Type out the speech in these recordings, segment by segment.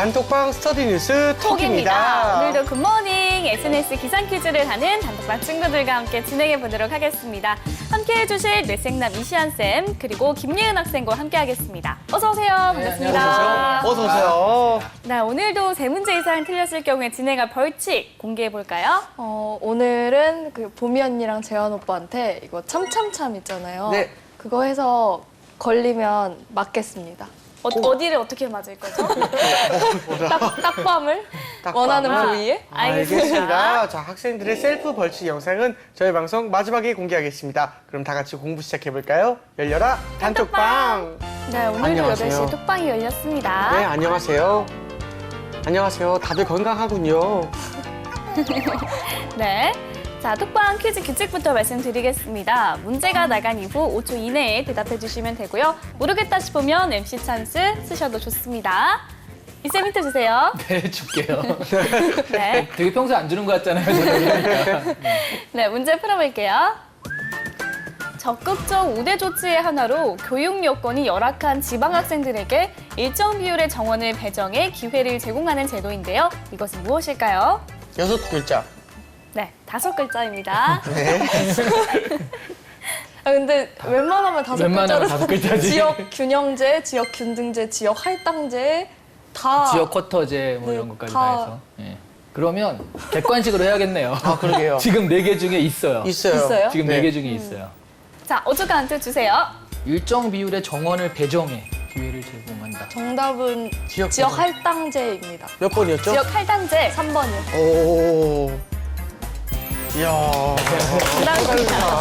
단톡방 스터디 뉴스 톡입니다. 오늘도 굿모닝 SNS 기상 퀴즈를 하는 단톡방 친구들과 함께 진행해 보도록 하겠습니다. 함께해 주실 뇌생남 이시안쌤 그리고 김예은 학생과 함께 하겠습니다. 어서 오세요. 반갑습니다. 어서 오세요. 네, 오늘도 세 문제 이상 틀렸을 경우에 진행할 벌칙 공개해 볼까요? 오늘은 그 보미 언니랑 재환 오빠한테 이거 참참참 있잖아요. 네. 그거 해서 걸리면 맞겠습니다. 어디를 어떻게 맞을 거죠? 딱밤을 원하는 부위에? 알겠습니다. 자, 학생들의 셀프 벌칙 영상은 저희 방송 마지막에 공개하겠습니다. 그럼 다 같이 공부 시작해볼까요? 열려라 단톡방. 네, 오늘도 안녕하세요. 8시에 톡방이 열렸습니다. 네, 안녕하세요. 안녕하세요. 다들 건강하군요. 네. 자, 톡방 퀴즈 규칙부터 말씀드리겠습니다. 문제가 나간 이후 5초 이내에 대답해 주시면 되고요. 모르겠다 싶으면 MC 찬스 쓰셔도 좋습니다. 이쌤 힌트 주세요. 네, 줄게요. 네. 되게 평소에 안 주는 것 같잖아요, 저는. 네, 문제 풀어볼게요. 적극적 우대 조치의 하나로 교육 여건이 열악한 지방 학생들에게 일정 비율의 정원을 배정해 기회를 제공하는 제도인데요. 이것은 무엇일까요? 6글자. 네, 5글자입니다. 네. 근데 웬만하면 웬만하면 5글자로 5글자지. 지역 균형제, 지역 균등제, 지역 할당제 다 지역 쿼터제 뭐 네, 이런 것까지 다- 다 해서. 예. 그러면 객관식으로 해야겠네요. 아, 그러게요. 지금 4개 중에 있어요. 있어요. 지금 네. 4개 중에 있어요. 자, 어쩌까 한트 주세요. 일정 비율의 정원을 배정해 기회를 제공한다. 정답은 지역 지역 균등. 할당제입니다. 몇 번이었죠? 지역 할당제 3번이요. 오. 이야. 정답입니다.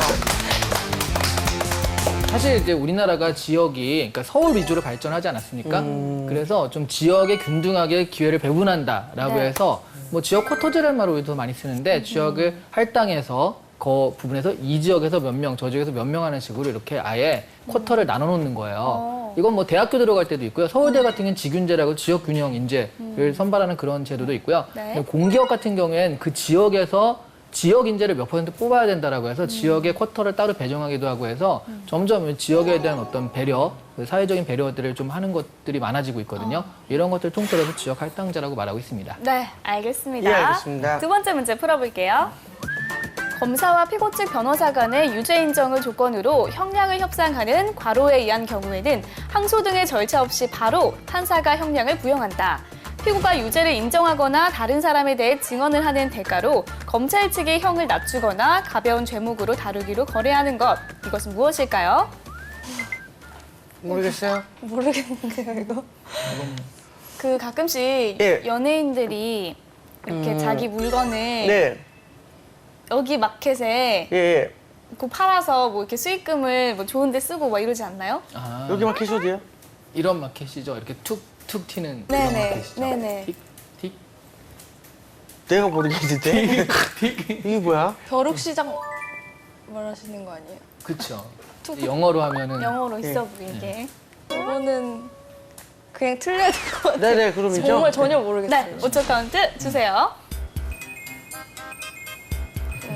사실 이제 우리나라가 지역이 그러니까 서울 위주로 발전하지 않았습니까? 그래서 좀 지역에 균등하게 기회를 배분한다라고 네. 해서 뭐 지역 쿼터제라는 말을 우리도 많이 쓰는데 지역을 할당해서 그 부분에서 이 지역에서 몇 명, 저 지역에서 몇 명 하는 식으로 이렇게 아예 쿼터를 나눠 놓는 거예요. 이건 뭐 대학교 들어갈 때도 있고요. 서울대 같은 경우는 지균제라고 지역 균형 인재를 선발하는 그런 제도도 있고요. 네. 공기업 같은 경우에는 그 지역에서 지역 인재를 몇 퍼센트 뽑아야 된다라고 해서 지역의 쿼터를 따로 배정하기도 하고 해서 점점 지역에 대한 어떤 배려, 그 사회적인 배려들을 좀 하는 것들이 많아지고 있거든요. 이런 것들을 통틀어서 지역 할당제라고 말하고 있습니다. 네, 알겠습니다. 예, 알겠습니다. 두 번째 문제 풀어볼게요. 검사와 피고 측 변호사 간의 유죄 인정을 조건으로 형량을 협상하는 과로에 의한 경우에는 항소 등의 절차 없이 바로 판사가 형량을 부여한다. 피고가 유죄를 인정하거나 다른 사람에 대해 증언을 하는 대가로 검찰 측이 형을 낮추거나 가벼운 죄목으로 다루기로 거래하는 것. 이것은 무엇일까요? 모르겠어요. 모르겠는데요, 이거. 그 가끔씩 예. 연예인들이 이렇게 자기 물건을 네. 여기 마켓에 예, 예. 그 팔아서 뭐 이렇게 수익금을 뭐 좋은 데 쓰고 막 이러지 않나요? 아, 여기만 캐셔도요? 이런 마켓이죠. 이렇게 툭툭 튀는 이런 네네. 마켓이죠. 네네. 틱, 틱, 내가 모르겠는데. 이게 뭐야? 벼룩시장 말하시는 거 아니에요? 그쵸. 영어로 하면은 영어로 있어 보이게. 이거는 그냥 틀려야 될 것 같아요. 네네, 그럼이죠. 정말 전혀 모르겠어요. 네, 5초 카운트 주세요.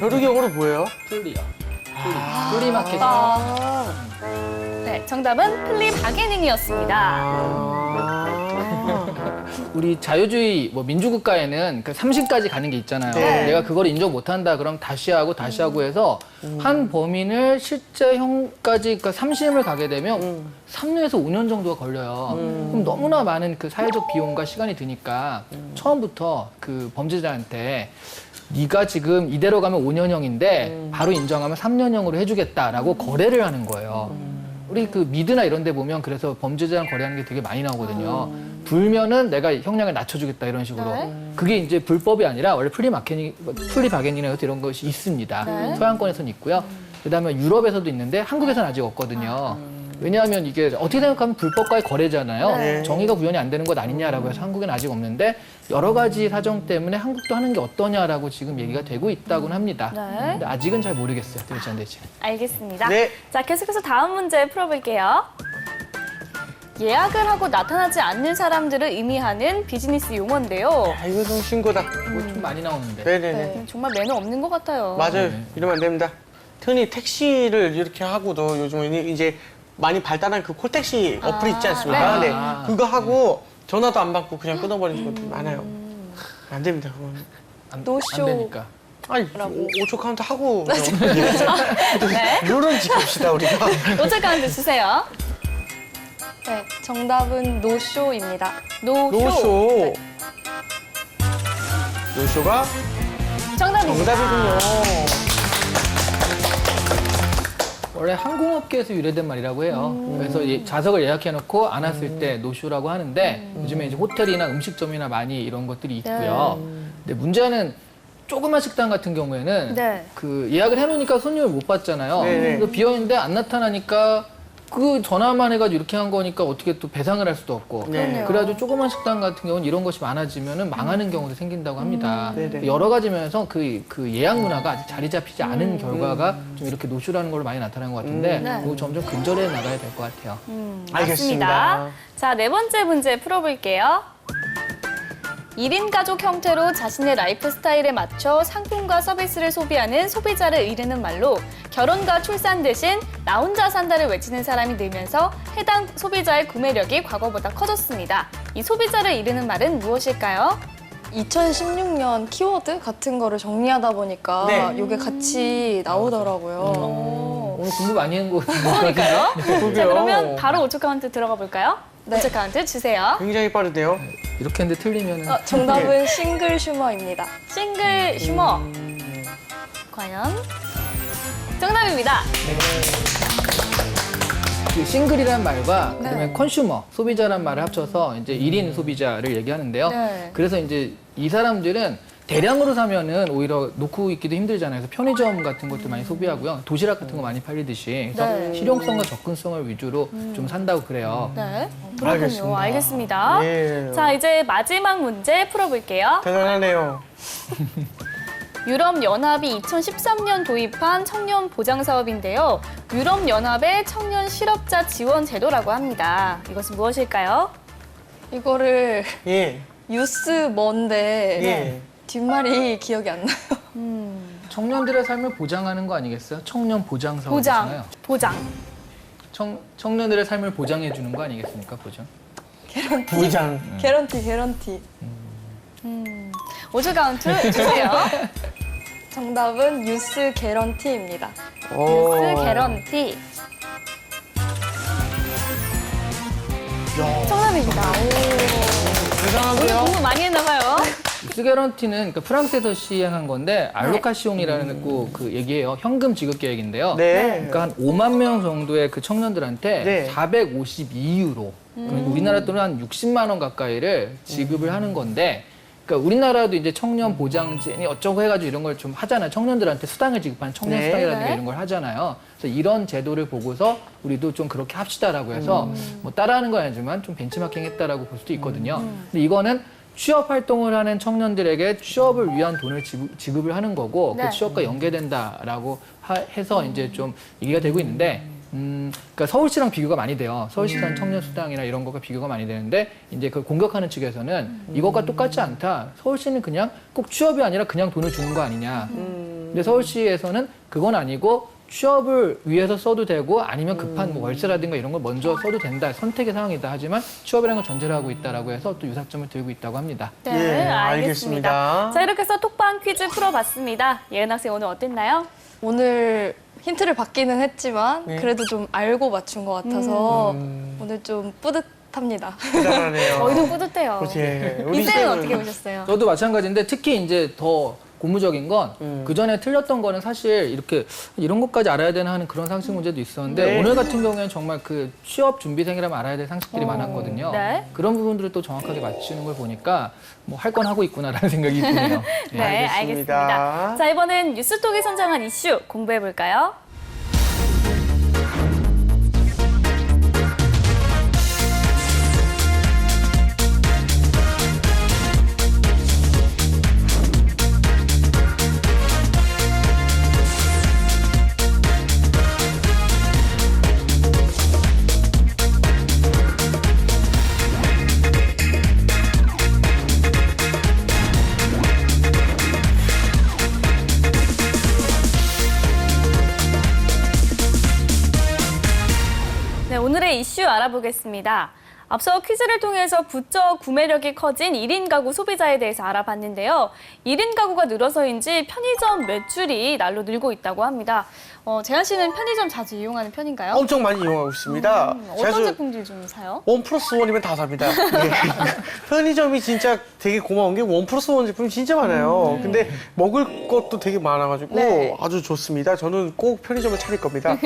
벼룩이 영어로 뭐예요? 플리요. 플리 마켓. 네, 정답은 플리 바게닝이었습니다. 우리 자유주의 뭐 민주국가에는 그 3심까지 가는 게 있잖아요. 네. 내가 그걸 인정 못한다 그럼 다시 하고 해서 한 범인을 실제 형까지 그러니까 3심을 가게 되면 3년에서 5년 정도가 걸려요. 그럼 너무나 많은 그 사회적 비용과 시간이 드니까 처음부터 그 범죄자한테 네가 지금 이대로 가면 5년형인데 바로 인정하면 3년형으로 해주겠다라고 거래를 하는 거예요. 우리 그 미드나 이런 데 보면 그래서 범죄자랑 거래하는 게 되게 많이 나오거든요. 불면은 내가 형량을 낮춰주겠다 이런 식으로. 네. 그게 이제 불법이 아니라 원래 플리 바게닝이라고 이런 것이 있습니다. 네. 서양권에서는 있고요. 그다음에 유럽에서도 있는데 한국에서는 아직 없거든요. 왜냐하면 이게 어떻게 생각하면 불법과의 거래잖아요. 네. 정의가 구현이 안 되는 것 아니냐라고 해서 한국에는 아직 없는데 여러 가지 사정 때문에 한국도 하는 게 어떠냐라고 지금 얘기가 되고 있다고는 합니다. 네. 근데 아직은 잘 모르겠어요. 될지 안 될지. 알겠습니다. 네. 자, 계속해서 다음 문제 풀어볼게요. 예약을 하고 나타나지 않는 사람들을 의미하는 비즈니스 용어인데요. 아, 이거 좀 신고다. 뭐 좀 많이 나오는데. 네네네. 정말 매너 없는 것 같아요. 맞아요. 네. 이러면 안 됩니다. 흔히 택시를 이렇게 하고도 요즘에는 이제 많이 발달한 그 콜택시 어플 있지 않습니까? 네. 네. 그거 하고 전화도 안 받고 그냥 끊어버리는 것도 많아요. 안 됩니다, 그건. 노쇼. 안 되니까. 아니, 5초 카운트 하고. 네. 룰은 지킵시다, 우리가. 5초 카운트 주세요. 네, 정답은 노쇼입니다. 노쇼. 노쇼. 노쇼가 정답입니다. 정답이군요. 원래 항공업계에서 유래된 말이라고 해요. 그래서 좌석을 예약해놓고 안 왔을 때 노쇼라고 하는데 요즘에 이제 호텔이나 음식점이나 많이 이런 것들이 있고요. 근데 문제는 조그만 식당 같은 경우에는 네. 그 예약을 해놓으니까 손님을 못 받잖아요. 네네. 그래서 비어있는데 안 나타나니까 그 전화만 해가지고 이렇게 한 거니까 어떻게 또 배상을 할 수도 없고. 네. 그래가지고 조그만 식당 같은 경우는 이런 것이 많아지면 망하는 경우도 생긴다고 합니다. 네네. 여러 가지 면에서 그 예약 문화가 아직 자리 잡히지 않은 결과가 좀 이렇게 노쇼라는 걸로 많이 나타나는 것 같은데 네. 그거 점점 근절해 나가야 될 것 같아요. 알겠습니다. 맞습니다. 자, 네 번째 문제 풀어볼게요. 1인 가족 형태로 자신의 라이프 스타일에 맞춰 상품과 서비스를 소비하는 소비자를 이르는 말로 결혼과 출산 대신 나 혼자 산다를 외치는 사람이 늘면서 해당 소비자의 구매력이 과거보다 커졌습니다. 이 소비자를 이르는 말은 무엇일까요? 2016년 키워드 같은 거를 정리하다 보니까 네. 이게 같이 나오더라고요. 오늘 공부 많이 한 거 그러니까요. 자, 그러게요. 그러면 바로 5초 카운트 들어가 볼까요? 네. 5초 카운트 주세요. 굉장히 빠르대요. 이렇게 했는데 틀리면은 정답은 싱글 슈머입니다. 싱글 휴머. 과연? 정답입니다. 그 싱글이란 말과 그다음에 컨슈머, 소비자란 말을 합쳐서 이제 1인 소비자를 얘기하는데요. 네. 그래서 이제 이 사람들은 대량으로 사면은 오히려 놓고 있기도 힘들잖아요. 그래서 편의점 같은 것들 많이 소비하고요. 도시락 같은 거 많이 팔리듯이. 그래서 네. 실용성과 접근성을 위주로 좀 산다고 그래요. 네. 그렇군요. 알겠습니다. 알겠습니다. 예. 자, 이제 마지막 문제 풀어볼게요. 대단하네요. 유럽연합이 2013년 도입한 청년 보장 사업인데요. 유럽연합의 청년 실업자 지원 제도라고 합니다. 이것은 무엇일까요? 이거를 예. 유스먼데 예. 뒷말이 기억이 안 나요. 청년들의 삶을 보장하는 거 아니겠어요? 청년 보장 보장. 사업이잖아요. 보장. 청년들의 삶을 보장해 주는 거 아니겠습니까? 보장. 부장. 개런티. 5초 카운트 주세요. 정답은 유스 개런티입니다. 뉴스 개런티. 정답입니다. 오늘 대단한데요? 공부 많이 했나봐요. 유스 개런티는 그러니까 프랑스에서 시행한 건데 알로카시옹이라는 그 얘기예요. 현금 지급 계획인데요. 네. 그러니까 한 5만 명 정도의 그 청년들한테 네. 452유로, 그러니까 우리나라 돈으로 한 60만 원 가까이를 지급을 하는 건데, 그러니까 우리나라도 이제 청년 보장제니 어쩌고 해가지고 이런 걸 좀 하잖아요. 청년들한테 수당을 지급하는 청년 네. 수당이라든가 네. 이런 걸 하잖아요. 그래서 이런 제도를 보고서 우리도 좀 그렇게 합시다라고 해서 뭐 따라하는 건 아니지만 좀 벤치마킹 했다라고 볼 수도 있거든요. 근데 이거는 취업 활동을 하는 청년들에게 취업을 위한 돈을 지급을 하는 거고 네. 그 취업과 연계된다라고 해서 이제 좀 얘기가 되고 있는데 그러니까 서울시랑 비교가 많이 돼요. 서울시랑 청년 수당이나 이런 거가 비교가 많이 되는데 이제 그걸 공격하는 측에서는 이것과 똑같지 않다. 서울시는 그냥 꼭 취업이 아니라 그냥 돈을 주는 거 아니냐. 근데 서울시에서는 그건 아니고 취업을 위해서 써도 되고 아니면 급한 뭐 월세라든가 이런 걸 먼저 써도 된다. 선택의 상황이다. 하지만 취업이라는 걸 전제로 하고 있다라고 해서 또 유사점을 들고 있다고 합니다. 네, 예, 알겠습니다. 알겠습니다. 자, 이렇게 해서 톡방 퀴즈 풀어봤습니다. 예은 학생 오늘 어땠나요? 오늘 힌트를 받기는 했지만 네. 그래도 좀 알고 맞춘 것 같아서 오늘 좀 뿌듯합니다. 대단하네요. 저희도 뿌듯해요. 그렇지. 우리 이쌤은 쌤은 어떻게 보셨어요? 저도 마찬가지인데 특히 이제 더 고무적인 건 그 전에 틀렸던 거는 사실 이렇게 이런 것까지 알아야 되나 하는 그런 상식 문제도 있었는데 네. 오늘 같은 경우에는 정말 그 취업 준비생이라면 알아야 될 상식들이 많았거든요. 네. 그런 부분들을 또 정확하게 맞추는 걸 보니까 뭐 할 건 하고 있구나라는 생각이 드네요. 네, 알겠습니다. 알겠습니다. 자, 이번엔 뉴스톡이 선정한 이슈 공부해볼까요? 네, 오늘의 이슈 알아보겠습니다. 앞서 퀴즈를 통해서 부쩍 구매력이 커진 1인 가구 소비자에 대해서 알아봤는데요. 1인 가구가 늘어서인지 편의점 매출이 날로 늘고 있다고 합니다. 재한 씨는 편의점 자주 이용하는 편인가요? 엄청 많이 이용하고 있습니다. 어떤 제품들 좀 사요? 1+1이면 다 삽니다. 예. 편의점이 진짜 되게 고마운 게 1+1 제품이 진짜 많아요. 근데 먹을 것도 되게 많아가지고 네. 아주 좋습니다. 저는 꼭 편의점을 차릴 겁니다.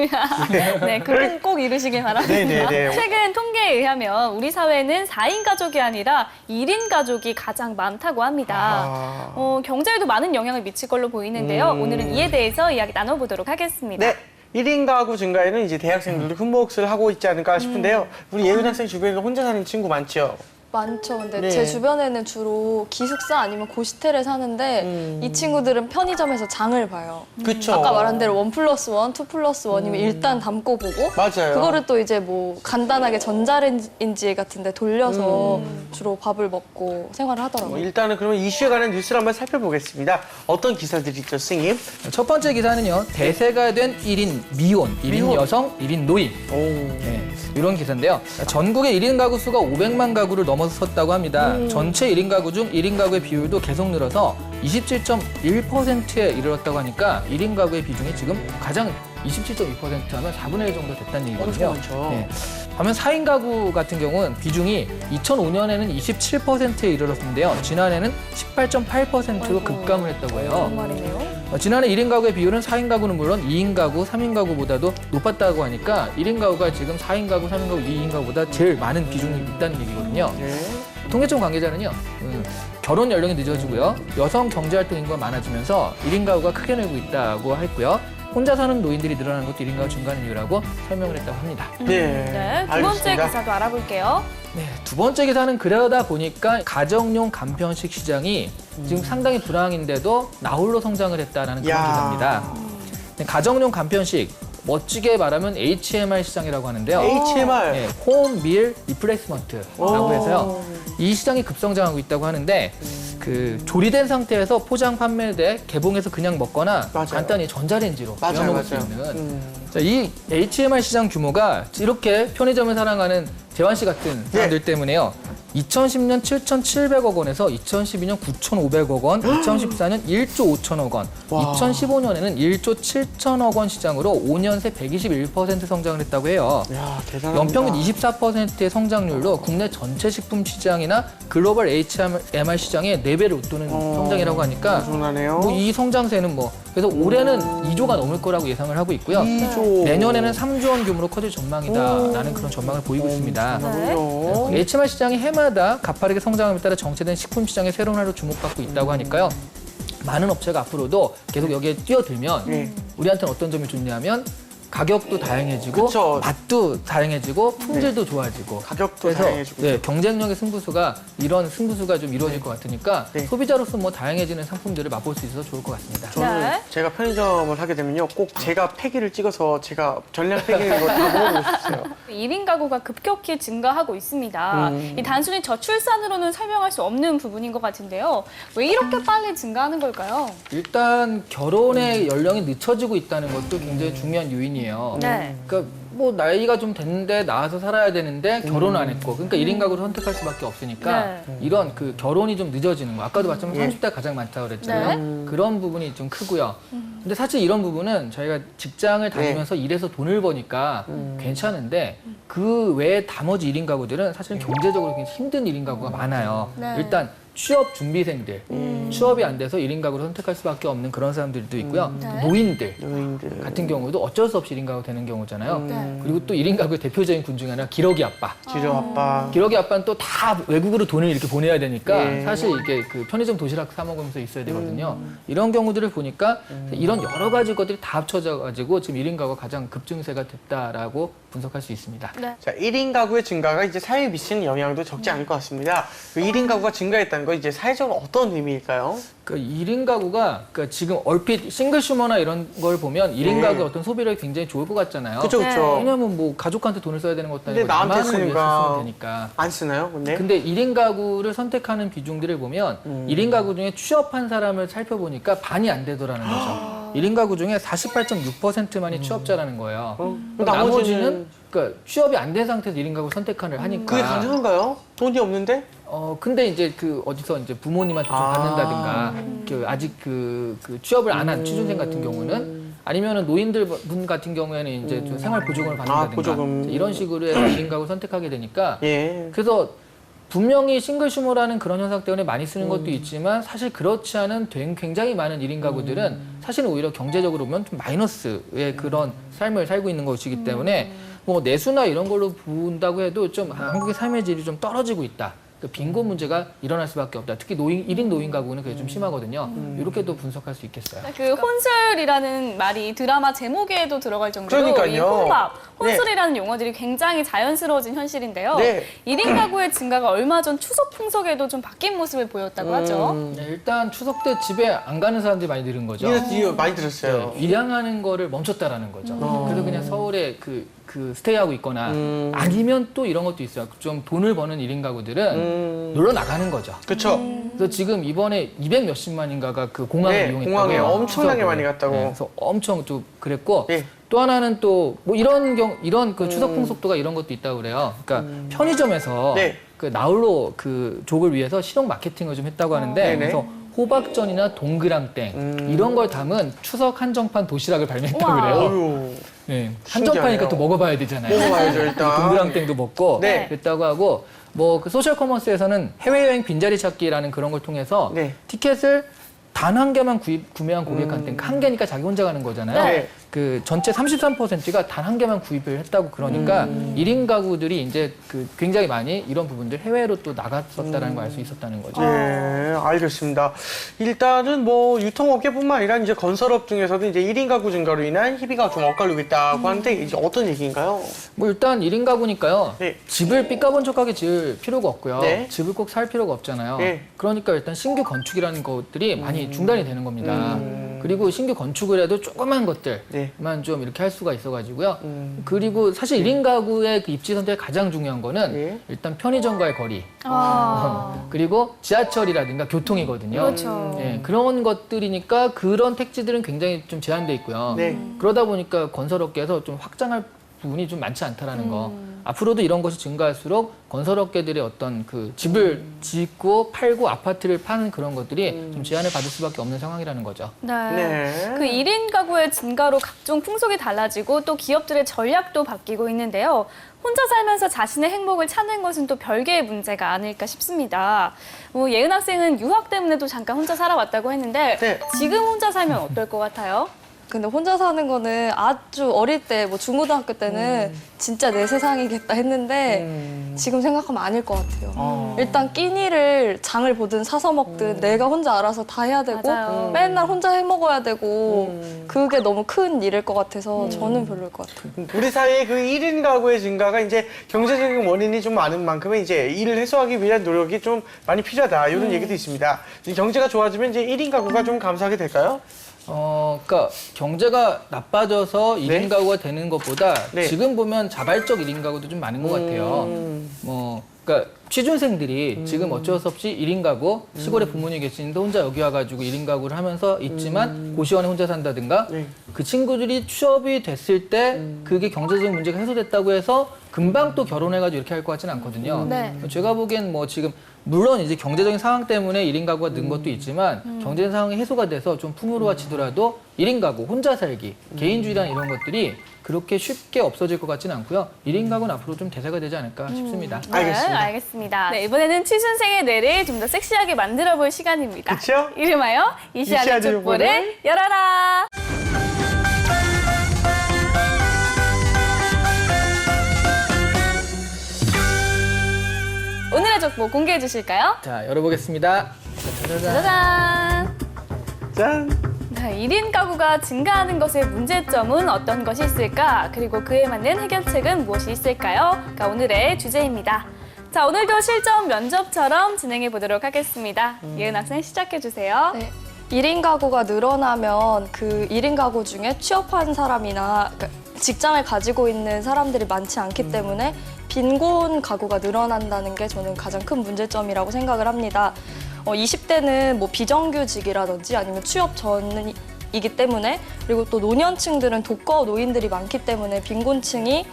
네. 네, 그건 꼭 이루시길 바랍니다. 네네네. 최근 통계에 의하면 우리 사회는 4인 가족이 아니라 1인 가족이 가장 많다고 합니다. 경제에도 많은 영향을 미칠 걸로 보이는데요. 오늘은 이에 대해서 이야기 나눠보도록 하겠습니다. 네. 1인 가구 증가에는 이제 대학생들도 큰 몫을 하고 있지 않을까 싶은데요. 우리 예은 학생 주변에는 혼자 사는 친구 많죠? 많죠. 근데 네. 제 주변에는 주로 기숙사 아니면 고시텔에 사는데 이 친구들은 편의점에서 장을 봐요. 그쵸. 아까 말한 대로 1+1, 2+1이면 일단 담고 보고 맞아요. 그거를 또 이제 뭐 간단하게 전자레인지 같은 데 돌려서 주로 밥을 먹고 생활을 하더라고요. 일단은 그러면 이슈에 관한 뉴스를 한번 살펴보겠습니다. 어떤 기사들이 있죠, 선생님? 첫 번째 기사는요. 대세가 된 1인 미혼, 1인 미혼. 여성, 1인 노인. 오. 네, 이런 기사인데요. 전국의 1인 가구 수가 500만 가구를 넘어섰다고 합니다. 전체 1인 가구 중 1인 가구의 비율도 계속 늘어서 27.1%에 이르렀다고 하니까 1인 가구의 비중이 지금 가장 27.2% 하면 4분의 1 정도 됐다는 얘기거든요. 엄청 많죠. 반면 4인 가구 같은 경우는 비중이 2005년에는 27%에 이르렀는데요. 지난해는 18.8%로 급감을 했다고 해요. 정말이네요. 지난해 1인 가구의 비율은 4인 가구는 물론 2인 가구, 3인 가구보다도 높았다고 하니까 1인 가구가 지금 4인 가구, 3인 가구, 2인 가구보다 제일 많은 비중이 있다는 얘기거든요. 네. 통계청 관계자는요. 결혼 연령이 늦어지고요. 여성 경제활동 인구가 많아지면서 1인 가구가 크게 늘고 있다고 했고요. 혼자 사는 노인들이 늘어나는 것도 1인 가구 증가하는 이유라고 설명을 했다고 합니다. 네. 두 번째 알겠습니다. 기사도 알아볼게요. 네, 두 번째 기사는 그러다 보니까 가정용 간편식 시장이 지금 상당히 불황인데도 나홀로 성장을 했다는 그런 야. 기사입니다. 네, 가정용 간편식, 멋지게 말하면 HMR 시장이라고 하는데요. HMR. 네, 홈 밀 리플레이스먼트라고 해서요. 이 시장이 급성장하고 있다고 하는데 그 조리된 상태에서 포장 판매돼 개봉해서 그냥 먹거나 맞아요. 간단히 전자레인지로 맞아요, 데워 먹을 수 맞아요. 있는 자, 이 HMR 시장 규모가 이렇게 편의점을 사랑하는 재환 씨 같은 사람들 때문에요. 2010년 7,700억 원에서 2012년 9,500억 원, 2014년 1조 5천억 원, 와. 2015년에는 1조 7천억 원 시장으로 5년 새 121% 성장을 했다고 해요. 야, 대단합니다. 연평균 24%의 성장률로 국내 전체 식품 시장이나 글로벌 HMR 시장의 4배를 웃도는 성장이라고 하니까 엄청나네요. 뭐 이 성장세는 뭐 그래서 올해는 2조가 넘을 거라고 예상을 하고 있고요. 2조. 내년에는 3조 원 규모로 커질 전망이다라는 그런 전망을 보이고 있습니다. 그렇군요. HMR 시장이 해마다 가파르게 성장함에 따라 정체된 식품 시장의 새로운 활로 주목받고 있다고 하니까요. 많은 업체가 앞으로도 계속 여기에 뛰어들면 네. 우리한테는 어떤 점이 좋냐면 가격도 다양해지고 그쵸. 맛도 다양해지고 품질도 좋아지고 가격도 그래서 다양해지고. 네, 경쟁력의 승부수가 이런 승부수가 좀 이루어질 것 같으니까 네. 소비자로서 뭐 다양해지는 상품들을 맛볼 수 있어서 좋을 것 같습니다. 저는 네. 제가 편의점을 하게 되면요. 꼭 제가 폐기를 찍어서 제가 전량 폐기인 거 다 먹어보고 싶어요. 1인 가구가 급격히 증가하고 있습니다. 이 단순히 저출산으로는 설명할 수 없는 부분인 것 같은데요. 왜 이렇게 빨리 증가하는 걸까요? 일단 결혼의 연령이 늦춰지고 있다는 것도 굉장히 중요한 요인이에요. 네. 그러니까 뭐 나이가 좀 됐는데 나와서 살아야 되는데 결혼을 안 했고 그러니까 1인 가구를 선택할 수밖에 없으니까 네. 이런 그 결혼이 좀 늦어지는 거 아까도 마찬가지로 30대가 가장 많다고 그랬잖아요. 그런 부분이 좀 크고요. 근데 사실 이런 부분은 저희가 직장을 다니면서 일해서 돈을 버니까 괜찮은데 그 외에 나머지 1인 가구들은 사실은 경제적으로 굉장히 힘든 1인 가구가 많아요. 네. 일단 취업 준비생들, 취업이 안 돼서 1인 가구를 선택할 수밖에 없는 그런 사람들도 있고요. 네. 노인들 노인들. 같은 경우도 어쩔 수 없이 1인 가구 되는 경우잖아요. 네. 그리고 또 1인 가구의 대표적인 군 중에 하나 기러기 아빠. 지려 아빠. 기러기 아빠는 또 다 외국으로 돈을 이렇게 보내야 되니까 네. 사실 이게 그 편의점 도시락 사 먹으면서 있어야 되거든요. 이런 경우들을 보니까 이런 여러 가지 것들이 다 합쳐져 가지고 지금 1인 가구가 가장 급증세가 됐다라고 분석할 수 있습니다. 네. 자, 1인 가구의 증가가 이제 사회에 미치는 영향도 적지 않을 것 같습니다. 그 1인 가구가 증가했다는 건 이제 사회적으로 어떤 의미일까요? 그 1인 가구가 그러니까 지금 얼핏 싱글 슈머나 이런 걸 보면 1인 가구의 어떤 소비력이 굉장히 좋을 것 같잖아요. 그쵸, 그쵸. 왜냐면 뭐 가족한테 돈을 써야 되는 것도 근데 아니고 나한테 나만을 위해서 쓰니까. 쓰면 되니까. 안 쓰나요, 근데? 근데 1인 가구를 선택하는 비중들을 보면 1인 가구 중에 취업한 사람을 살펴보니까 반이 안 되더라는 거죠. 1인 가구 중에 48.6%만이 취업자라는 거예요. 나머지는- 나머지는 그러니까 취업이 안 된 상태에서 1인 가구 선택을 하니까. 그게 가능한가요? 돈이 없는데? 근데 이제 그 어디서 이제 부모님한테 좀 받는다든가, 아직 그 취업을 안 한 취준생 같은 경우는 아니면은 노인들 분 같은 경우에는 이제 좀 생활 보조금을 받는다든가 보조금. 이런 식으로 해서 1인 가구 선택하게 되니까 예. 그래서 분명히 싱글 슈머라는 그런 현상 때문에 많이 쓰는 것도 있지만 사실 그렇지 않은 굉장히 많은 1인 가구들은 사실은 오히려 경제적으로 보면 좀 마이너스의 그런 삶을 살고 있는 것이기 때문에 뭐 내수나 이런 걸로 본다고 해도 좀 한국의 삶의 질이 좀 떨어지고 있다. 그 빈곤 문제가 일어날 수밖에 없다. 특히 1인 노인 가구는 그게 좀 심하거든요. 이렇게도 분석할 수 있겠어요. 그 혼술이라는 말이 드라마 제목에도 들어갈 정도로 그러니까요. 이 혼밥, 혼술이라는 용어들이 굉장히 자연스러워진 현실인데요. 네. 1인 가구의 증가가 얼마 전 추석 풍속에도 좀 바뀐 모습을 보였다고 하죠. 네, 일단 추석 때 집에 안 가는 사람들이 많이 늘은 거죠. 이거 많이 들었어요. 네, 일양하는 거를 멈췄다라는 거죠. 그래서 그냥 서울에 그 스테이하고 있거나 아니면 또 이런 것도 있어요. 좀 돈을 버는 1인 가구들은 놀러 나가는 거죠. 그렇죠. 그래서 지금 이번에 200 몇십만인가가 그 공항을 네, 이용했다고 공항에 해요. 엄청나게 추석을. 많이 갔다고. 그래서 엄청 또 그랬고 예. 또 하나는 또 뭐 이런 그 추석 풍속도가 이런 것도 있다고 그래요. 그러니까 편의점에서 네. 그 나홀로 그 족을 위해서 실용 마케팅을 좀 했다고 하는데 네네. 그래서 호박전이나 동그랑땡 이런 걸 담은 추석 한정판 도시락을 발매했다고 우와. 그래요. 어휴. 네. 신기하네요. 한정판이니까 또 먹어봐야 되잖아요. 먹어봐야죠, 일단. 동그랑땡도 먹고 네. 그랬다고 하고 뭐 그 소셜 커머스에서는 해외여행 빈자리 찾기라는 그런 걸 통해서 네. 티켓을 단 한 개만 구매한 고객한테 한 개니까 자기 혼자 가는 거잖아요. 네. 그 전체 33%가 단 한 개만 구입을 했다고 그러니까 1인 가구들이 이제 그 굉장히 많이 이런 부분들 해외로 또 나갔었다라는 걸 알 수 있었다는 거죠. 예, 알겠습니다. 일단은 뭐 유통업계뿐만 아니라 이제 건설업 중에서도 이제 1인 가구 증가로 인한 희비가 좀 엇갈리고 있다고 하는데 이제 어떤 얘기인가요? 뭐 일단 1인 가구니까요. 네. 집을 삐까번쩍하게 지을 필요가 없고요. 네. 집을 꼭 살 필요가 없잖아요. 네. 그러니까 일단 신규 건축이라는 것들이 많이 중단이 되는 겁니다. 그리고 신규 건축을 해도 조그만 것들만 네. 좀 이렇게 할 수가 있어가지고요. 그리고 사실 1인 가구의 그 입지 선택에 가장 중요한 거는 네. 일단 편의점과의 거리, 아, 그리고 지하철이라든가 교통이거든요. 그렇죠. 예, 그런 것들이니까 그런 택지들은 굉장히 좀 제한돼 있고요. 네. 그러다 보니까 건설업계에서 좀 확장할 부분이 좀 많지 않다라는 거. 앞으로도 이런 것이 증가할수록 건설업계들의 어떤 그 집을 짓고 팔고 아파트를 파는 그런 것들이 좀 제한을 받을 수밖에 없는 상황이라는 거죠. 네. 네. 그 1인 가구의 증가로 각종 풍속이 달라지고 또 기업들의 전략도 바뀌고 있는데요. 혼자 살면서 자신의 행복을 찾는 것은 또 별개의 문제가 아닐까 싶습니다. 뭐 예은 학생은 유학 때문에도 잠깐 혼자 살아왔다고 했는데 네. 지금 혼자 살면 어떨 것 같아요? 근데 혼자 사는 거는 아주 어릴 때, 뭐 중고등학교 때는 진짜 내 세상이겠다 했는데 지금 생각하면 아닐 것 같아요. 일단 끼니를 장을 보든 사서 먹든 내가 혼자 알아서 다 해야 되고 맞아요. 맨날 혼자 해 먹어야 되고 그게 너무 큰 일일 것 같아서 저는 별로일 것 같아요. 우리 사회의 그 1인 가구의 증가가 이제 경제적인 원인이 좀 많은 만큼은 이제 이를 해소하기 위한 노력이 좀 많이 필요하다. 이런 얘기도 있습니다. 이 경제가 좋아지면 이제 1인 가구가 좀 감소하게 될까요? 그러니까 경제가 나빠져서 1인 네. 가구가 되는 것보다 네. 지금 보면 자발적 1인 가구도 좀 많은 것 같아요. 뭐, 그러니까 취준생들이 지금 어쩔 수 없이 1인 가구, 시골에 부모님이 계시는데 혼자 여기 와가지고 1인 가구를 하면서 있지만 고시원에 혼자 산다든가 네. 그 친구들이 취업이 됐을 때 그게 경제적인 문제가 해소됐다고 해서 금방 또 결혼해가지고 이렇게 할 것 같지는 않거든요. 네. 제가 보기엔 뭐 지금 물론 이제 경제적인 상황 때문에 1인 가구가 는 것도 있지만 경제적인 상황이 해소가 돼서 좀 풍요로워지더라도 1인 가구, 혼자 살기, 개인주의라는 이런 것들이 그렇게 쉽게 없어질 것 같지는 않고요. 1인 가구는 앞으로 좀 대세가 되지 않을까 싶습니다. 네, 알겠습니다. 알겠습니다. 네, 이번에는 취준생의 뇌를 좀 더 섹시하게 만들어볼 시간입니다. 그쵸? 이름하여 이시안의 족보를 열어라. 오늘의 족보 공개해 주실까요? 자, 열어보겠습니다. 짜자잔. 짜잔! 짠! 네, 1인 가구가 증가하는 것의 문제점은 어떤 것이 있을까? 그리고 그에 맞는 해결책은 무엇이 있을까요? 오늘의 주제입니다. 자, 오늘도 실전 면접처럼 진행해 보도록 하겠습니다. 예은 학생 시작해 주세요. 네. 1인 가구가 늘어나면 그 1인 가구 중에 취업한 사람이나 그러니까 직장을 가지고 있는 사람들이 많지 않기 때문에 빈곤 가구가 늘어난다는 게 저는 가장 큰 문제점이라고 생각을 합니다. 20대는 뭐 비정규직이라든지 아니면 취업 빈곤층이기 때문에 그리고 또 노년층들은 독거 노인들이 많기 때문에 빈곤층이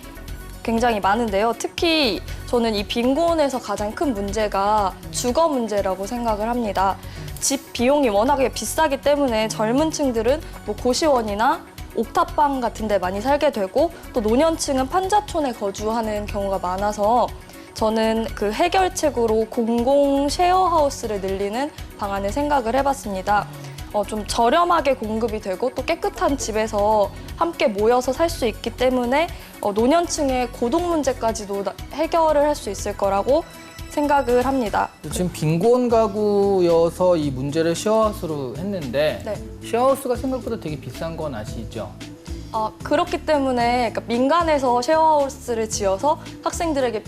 굉장히 많은데요. 특히 저는 이 빈곤에서 가장 큰 문제가 주거 문제라고 생각을 합니다. 집 비용이 워낙에 비싸기 때문에 젊은 층들은 뭐 고시원이나 옥탑방 같은 데 많이 살게 되고 또 노년층은 판자촌에 거주하는 경우가 많아서 저는 그 해결책으로 공공 쉐어하우스를 늘리는 방안을 생각을 해봤습니다. 좀 저렴하게 공급이 되고 또 깨끗한 집에서 함께 모여서 살 수 있기 때문에 노년층의 고독 문제까지도 해결을 할 수 있을 거라고 생각을 합니다. 지금 빈곤 가구여서 이 문제를 쉐어하우스로 했는데 네. 쉐어하우스가 생각보다 되게 비싼 건 아시죠? 그렇기 때문에 그러니까 민간에서 쉐어하우스를 지어서 학생들에게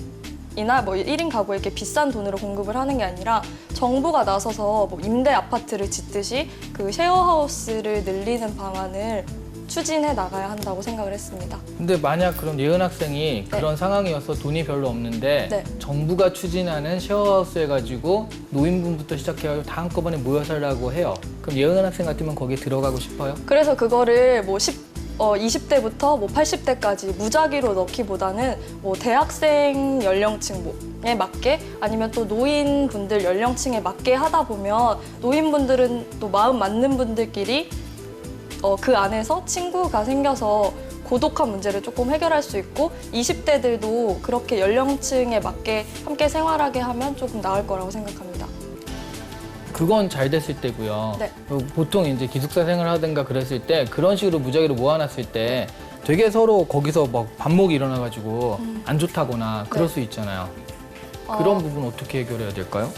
이나 뭐 1인 가구에게 비싼 돈으로 공급을 하는 게 아니라 정부가 나서서 뭐 임대 아파트를 짓듯이 그 쉐어하우스를 늘리는 방안을 추진해 나가야 한다고 생각을 했습니다. 근데 만약 그럼 예은 학생이 그런 상황이어서 돈이 별로 없는데 네. 정부가 추진하는 쉐어하우스 해가지고 노인분부터 시작해가지고 다 한꺼번에 모여 살라고 해요. 그럼 예은 학생 같으면 거기에 들어가고 싶어요? 그래서 그거를 뭐 20대부터 뭐 80대까지 무작위로 넣기보다는 뭐 대학생 연령층에 맞게 아니면 또 노인분들 연령층에 맞게 하다 보면 노인분들은 또 마음 맞는 분들끼리 그 안에서 친구가 생겨서 고독한 문제를 조금 해결할 수 있고 20대들도 그렇게 연령층에 맞게 함께 생활하게 하면 조금 나을 거라고 생각합니다. 그건 잘 됐을 때고요. 네. 보통 이제 기숙사 생활을 하든가 그랬을 때 그런 식으로 무작위로 모아놨을 때 되게 서로 거기서 막 반목이 일어나가지고 안 좋다거나 그럴 수 있잖아요. 그런 부분 어떻게 해결해야 될까요?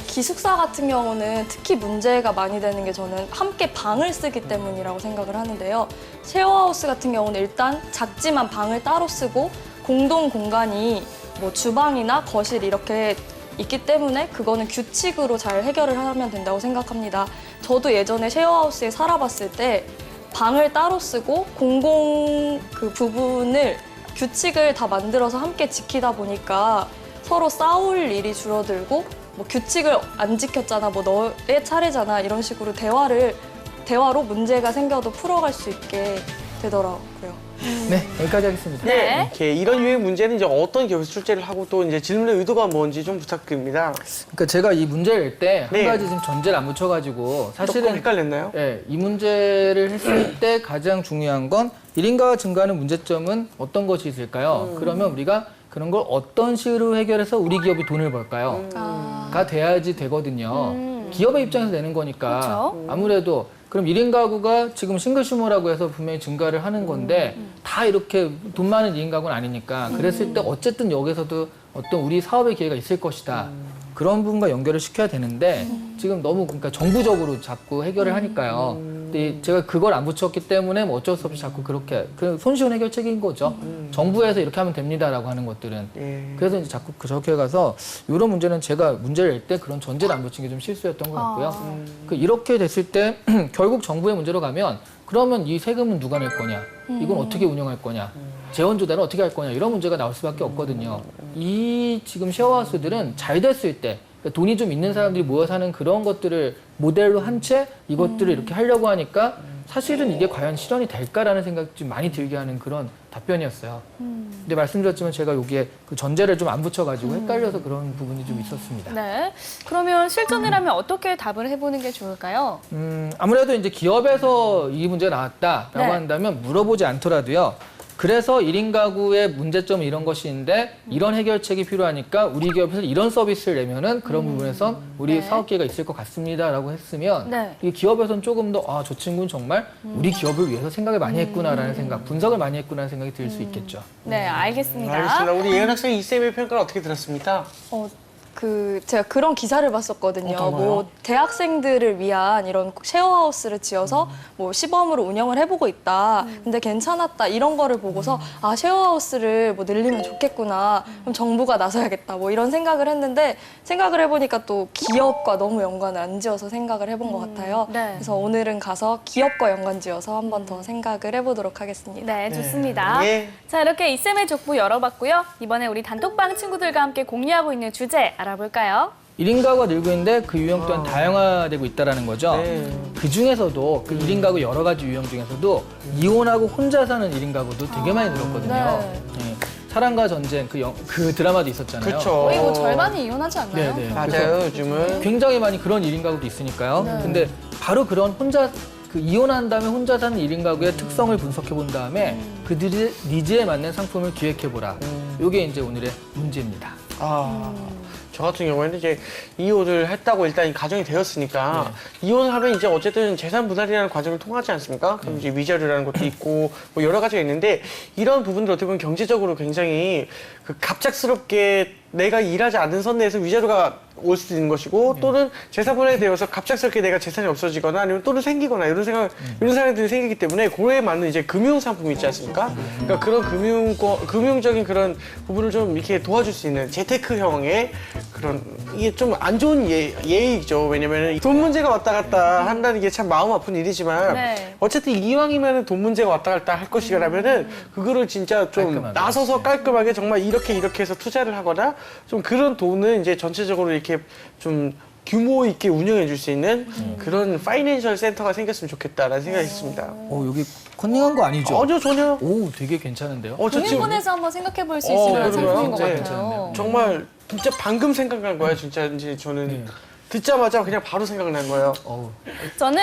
기숙사 같은 경우는 특히 문제가 많이 되는 게 저는 함께 방을 쓰기 때문이라고 생각을 하는데요. 쉐어하우스 같은 경우는 일단 작지만 방을 따로 쓰고 공동 공간이 뭐 주방이나 거실 이렇게 있기 때문에 그거는 규칙으로 잘 해결을 하면 된다고 생각합니다. 저도 예전에 쉐어하우스에 살아봤을 때 방을 따로 쓰고 공공 그 부분을 규칙을 다 만들어서 함께 지키다 보니까 서로 싸울 일이 줄어들고 뭐 규칙을 안 지켰잖아, 뭐 너의 차례잖아 이런 식으로 대화로 문제가 생겨도 풀어갈 수 있게 되더라고요. 네, 여기까지 하겠습니다. 네. 이렇게 이런 유의 문제는 이제 어떤 기업에서 출제를 하고 또 이제 질문의 의도가 뭔지 좀 부탁드립니다. 그러니까 제가 이 문제를 낼 때 한 네. 가지 지금 전제를 안 붙여가지고 조금 사실은 헷갈렸나요? 이 문제를 했을 때 가장 중요한 건 1인가가 증가하는 문제점은 어떤 것이 있을까요? 그러면 우리가 그런 걸 어떤 식으로 해결해서 우리 기업이 돈을 벌까요? 가 돼야지 되거든요. 기업의 입장에서 내는 거니까 그렇죠. 아무래도 그럼 1인 가구가 지금 싱글 슈머라고 해서 분명히 증가를 하는 건데 다 이렇게 돈 많은 1인 가구는 아니니까 그랬을 때 어쨌든 여기서도 어떤 우리 사업의 기회가 있을 것이다. 그런 부분과 연결을 시켜야 되는데 지금 너무 그러니까 정부적으로 자꾸 해결을 하니까요. 근데 제가 그걸 안 붙였기 때문에 뭐 어쩔 수 없이 자꾸 그렇게 그 손쉬운 해결책인 거죠. 정부에서 이렇게 하면 됩니다라고 하는 것들은. 예. 그래서 이제 자꾸 그렇게 가서 이런 문제는 제가 문제를 낼 때 그런 전제를 안 붙인 게 좀 실수였던 것 같고요. 이렇게 됐을 때 결국 정부의 문제로 가면 그러면 이 세금은 누가 낼 거냐? 이건 어떻게 운영할 거냐? 재원 조달은 어떻게 할 거냐? 이런 문제가 나올 수밖에 없거든요. 이 지금 쉐어하우스들은 잘 됐을 때 그러니까 돈이 좀 있는 사람들이 모여 사는 그런 것들을 모델로 한 채 이것들을 이렇게 하려고 하니까 사실은 이게 과연 실현이 될까라는 생각이 좀 많이 들게 하는 그런 답변이었어요. 근데 말씀드렸지만 제가 여기에 그 전제를 좀 안 붙여가지고 헷갈려서 그런 부분이 좀 있었습니다. 네. 그러면 실전이라면 어떻게 답을 해보는 게 좋을까요? 아무래도 이제 기업에서 이 문제가 나왔다라고 네. 한다면 물어보지 않더라도요. 그래서 1인 가구의 문제점은 이런 것인데 이런 해결책이 필요하니까 우리 기업에서 이런 서비스를 내면은 그런 부분에선 우리 네. 사업 기회가 있을 것 같습니다라고 했으면 네. 이 기업에서는 조금 더 저 친구는 정말 우리 기업을 위해서 생각을 많이 했구나라는 생각, 분석을 많이 했구나라는 생각이 들 수 있겠죠. 네, 알겠습니다. 알겠습니다. 우리 예은 학생 이 쌤의 평가를 어떻게 들었습니까? 제가 그런 기사를 봤었거든요. 어떤 거요? 뭐 대학생들을 위한 이런 쉐어하우스를 지어서 뭐 시범으로 운영을 해보고 있다. 근데 괜찮았다. 이런 거를 보고서 쉐어하우스를 뭐 늘리면 좋겠구나. 그럼 정부가 나서야겠다. 뭐 이런 생각을 했는데 생각을 해보니까 또 기업과 너무 연관을 안 지어서 생각을 해본 것 같아요. 네. 그래서 오늘은 가서 기업과 연관 지어서 한 번 더 생각을 해보도록 하겠습니다. 네, 좋습니다. 예. 자, 이렇게 이쌤의 족보 열어봤고요. 이번에 우리 단톡방 친구들과 함께 공유하고 있는 주제 알아볼까요? 1인 가구가 늘고 있는데 그 유형 또한 다양화되고 있다는 거죠. 네. 그 중에서도 그 1인 가구 여러 가지 유형 중에서도 이혼하고 혼자 사는 1인 가구도 되게 많이 늘었거든요. 네. 네. 사랑과 전쟁 그 드라마도 있었잖아요. 그렇죠. 거의 뭐 절반이 이혼하지 않나요? 네, 네. 맞아요, 요즘은. 굉장히 많이 그런 1인 가구도 있으니까요. 네. 근데 바로 그런 혼자 그 이혼한 다음에 혼자 사는 1인 가구의 특성을 분석해 본 다음에 그들의 니즈에 맞는 상품을 기획해 보라. 이게 이제 오늘의 문제입니다. 저 같은 경우에는 이제 이혼을 했다고 일단 가정이 되었으니까 이혼을 하면 이제 어쨌든 재산 분할이라는 과정을 통하지 않습니까? 그럼 이제 위자료라는 것도 있고 뭐 여러 가지가 있는데 이런 부분들 어떻게 보면 경제적으로 굉장히 그 갑작스럽게 내가 일하지 않은 선내에서 위자료가 올 수도 있는 것이고 또는 재산 분할이 되어서 갑작스럽게 내가 재산이 없어지거나 아니면 또는 생기거나 이런 상황들이 생기기 때문에 그에 맞는 이제 금융 상품이 있지 않습니까? 그러니까 그런 금융적인 그런 부분을 좀 이렇게 도와줄 수 있는 재테크형의 그런 이게 좀 안 좋은 예의죠. 왜냐면 돈 문제가 왔다 갔다 한다는 게 참 마음 아픈 일이지만 네. 어쨌든 이왕이면 돈 문제가 왔다 갔다 할 것이라면은 그거를 진짜 좀 깔끔하게. 나서서 깔끔하게 정말 이렇게 해서 투자를 하거나 좀 그런 돈을 이제 전체적으로 이렇게 좀 규모 있게 운영해 줄 수 있는 그런 파이낸셜 센터가 생겼으면 좋겠다라는 생각이 있습니다. 여기 컨닝한 거 아니죠? 아니요, 전혀. 오, 되게 괜찮은데요? 저 지금 금융권에서 한번 생각해 볼 수 있을 만한 그러네요. 상품인 것 네. 같아요. 정말 진짜 방금 생각난 거예요. 진짜 이제 저는 네. 듣자마자 그냥 바로 생각난 거예요. 저는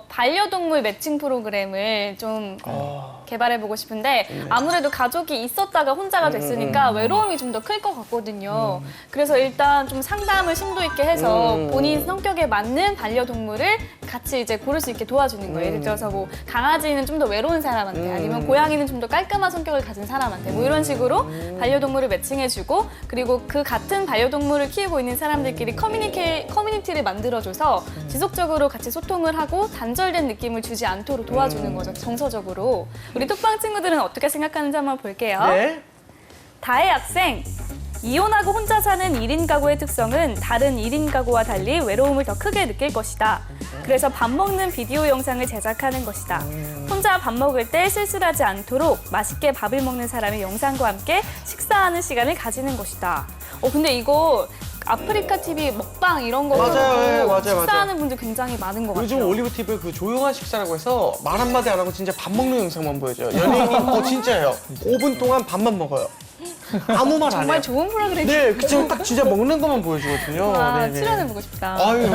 반려동물 매칭 프로그램을 좀 개발해보고 싶은데 아무래도 가족이 있었다가 혼자가 됐으니까 외로움이 좀 더 클 것 같거든요. 그래서 일단 좀 상담을 심도 있게 해서 본인 성격에 맞는 반려동물을 같이 이제 고를 수 있게 도와주는 거예요. 예를 들어서 뭐 강아지는 좀 더 외로운 사람한테 아니면 고양이는 좀 더 깔끔한 성격을 가진 사람한테 뭐 이런 식으로 반려동물을 매칭해주고 그리고 그 같은 반려동물을 키우고 있는 사람들끼리 커뮤니티를 만들어줘서 지속적으로 같이 소통을 하고 단절된 느낌을 주지 않도록 도와주는 거죠. 정서적으로. 우리 톡방 친구들은 어떻게 생각하는지 한번 볼게요. 네. 다혜 학생. 이혼하고 혼자 사는 1인 가구의 특성은 다른 1인 가구와 달리 외로움을 더 크게 느낄 것이다. 그래서 밥 먹는 비디오 영상을 제작하는 것이다. 혼자 밥 먹을 때 쓸쓸하지 않도록 맛있게 밥을 먹는 사람의 영상과 함께 식사하는 시간을 가지는 것이다. 근데 이거 아프리카 TV 먹방 이런 거 맞아요. 보고 맞아요. 식사하는 분들 굉장히 많은 것 요즘 같아요. 올리브 TV에 그 조용한 식사라고 해서 말 한마디 안 하고 진짜 밥 먹는 영상만 보여줘요. 연예인이 진짜예요. 5분 동안 밥만 먹어요. 아무 말 안 해요. 정말 좋은 프로그램이에요. 네, 그쵸. 딱 진짜 먹는 것만 보여주거든요. 와, 네네. 출연해보고 싶다. 아유,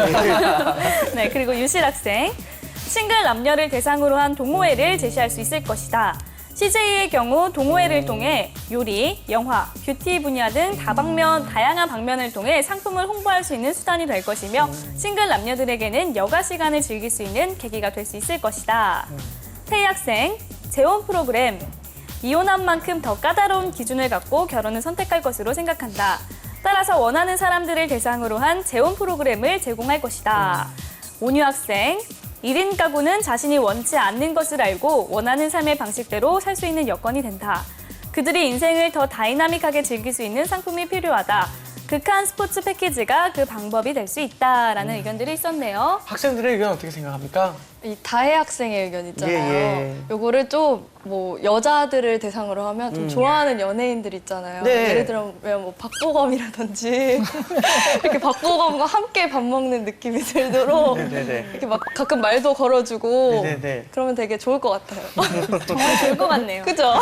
네, 그리고 유실 학생. 싱글 남녀를 대상으로 한 동호회를 제시할 수 있을 것이다. CJ의 경우 동호회를 통해 요리, 영화, 뷰티 분야 등 다양한 방면을 통해 상품을 홍보할 수 있는 수단이 될 것이며 싱글 남녀들에게는 여가 시간을 즐길 수 있는 계기가 될 수 있을 것이다. 태희 학생, 재혼 프로그램. 이혼한 만큼 더 까다로운 기준을 갖고 결혼을 선택할 것으로 생각한다. 따라서 원하는 사람들을 대상으로 한 재혼 프로그램을 제공할 것이다. 온유 학생, 1인 가구는 자신이 원치 않는 것을 알고 원하는 삶의 방식대로 살 수 있는 여건이 된다. 그들이 인생을 더 다이나믹하게 즐길 수 있는 상품이 필요하다. 극한 스포츠 패키지가 그 방법이 될 수 있다라는 의견들이 있었네요. 학생들의 의견 어떻게 생각합니까? 이 다혜 학생의 의견 있잖아요. 예. 요거를 좀 뭐 여자들을 대상으로 하면 좀 좋아하는 연예인들 있잖아요. 네. 예를 들면 뭐 박보검이라든지 이렇게 박보검과 함께 밥 먹는 느낌이 들도록 네네네. 이렇게 막 가끔 말도 걸어주고 네네네. 그러면 되게 좋을 것 같아요. 정말 좋을 것 같네요. 그죠?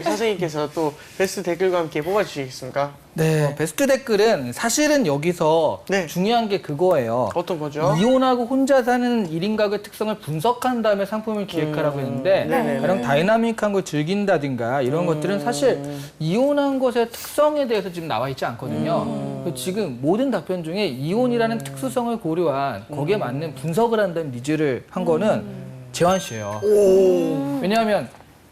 선생님께서 또 베스트 댓글과 함께 뽑아주시겠습니까? 네. 베스트 댓글은 사실은 여기서 네. 중요한 게 그거예요. 어떤 거죠? 이혼하고 혼자 사는 1인 가구의 특성을 분석한 다음에 상품을 기획하라고 했는데 네네네. 가령 다이나믹한 걸 즐긴다든가 이런 것들은 사실 이혼한 것의 특성에 대해서 지금 나와 있지 않거든요. 그래서 지금 모든 답변 중에 이혼이라는 특수성을 고려한 거기에 맞는 분석을 한다는 니즈를 한 거는 재환 씨예요. 왜냐하면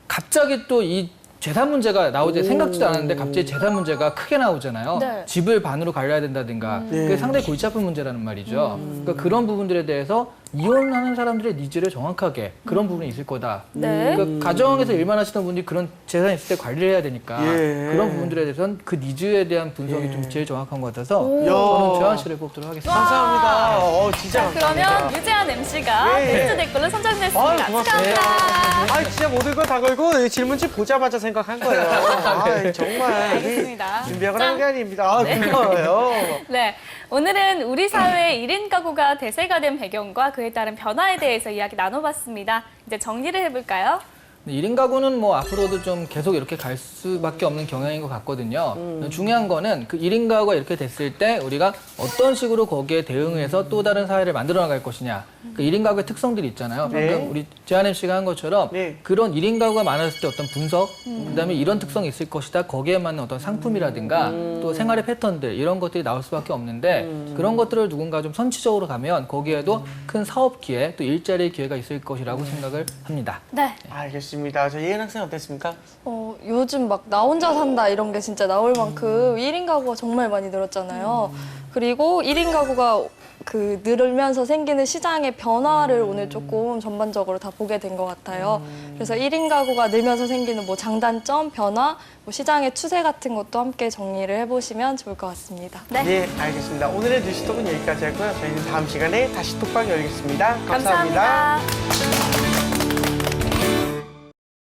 갑자기 또 이 재산 문제가 나오지 생각지도 않았는데 갑자기 재산 문제가 크게 나오잖아요. 네. 집을 반으로 갈라야 된다든가 그게 상당히 골치 아픈 문제라는 말이죠. 그러니까 그런 부분들에 대해서 이혼하는 사람들의 니즈를 정확하게 그런 부분이 있을 거다. 네. 그러니까 가정에서 일만 하시는 분들이 그런 재산이 있을 때 관리를 해야 되니까 예. 그런 부분들에 대해서는 그 니즈에 대한 분석이 좀 제일 정확한 것 같아서 야. 저는 재환 씨를 뽑도록 하겠습니다. 감사합니다. 진짜 그러면 감사합니다. 유재한 MC가 예. 베스트 댓글로 선정됐습니다. 아유, 고맙습니다. 축하합니다. 진짜 모든 걸 다 걸고 질문지 보자마자 생각한 거예요. 정말 알겠습니다. 준비하고 짠. 한 게 아닙니다. 고마워요. 네, 오늘은 우리 사회의 1인 가구가 대세가 된 배경과 그에 따른 변화에 대해서 이야기 나눠봤습니다. 이제 정리를 해볼까요? 1인 가구는 뭐 앞으로도 좀 계속 이렇게 갈 수밖에 없는 경향인 것 같거든요. 중요한 거는 그 1인 가구가 이렇게 됐을 때 우리가 어떤 식으로 거기에 대응해서 또 다른 사회를 만들어 나갈 것이냐. 그 1인 가구의 특성들이 있잖아요. 네. 방금 우리 재한 MC가 한 것처럼 네. 그런 1인 가구가 많았을 때 어떤 분석, 그다음에 이런 특성이 있을 것이다. 거기에 맞는 어떤 상품이라든가 또 생활의 패턴들 이런 것들이 나올 수밖에 없는데 그런 것들을 누군가 좀 선취적으로 가면 거기에도 큰 사업 기회 또 일자리 기회가 있을 것이라고 생각을 합니다. 네. 알겠습니다. 저 예은 학생 어땠습니까? 요즘 막 나 혼자 산다 이런 게 진짜 나올 만큼 1인 가구가 정말 많이 늘었잖아요. 그리고 1인 가구가 늘면서 생기는 시장의 변화를 오늘 조금 전반적으로 다 보게 된 것 같아요. 그래서 1인 가구가 늘면서 생기는 뭐 장단점, 변화, 뭐 시장의 추세 같은 것도 함께 정리를 해보시면 좋을 것 같습니다. 네. 알겠습니다. 오늘의 뉴스톡은 여기까지 하고요. 저희는 다음 시간에 다시 톡방 열겠습니다 감사합니다. 감사합니다.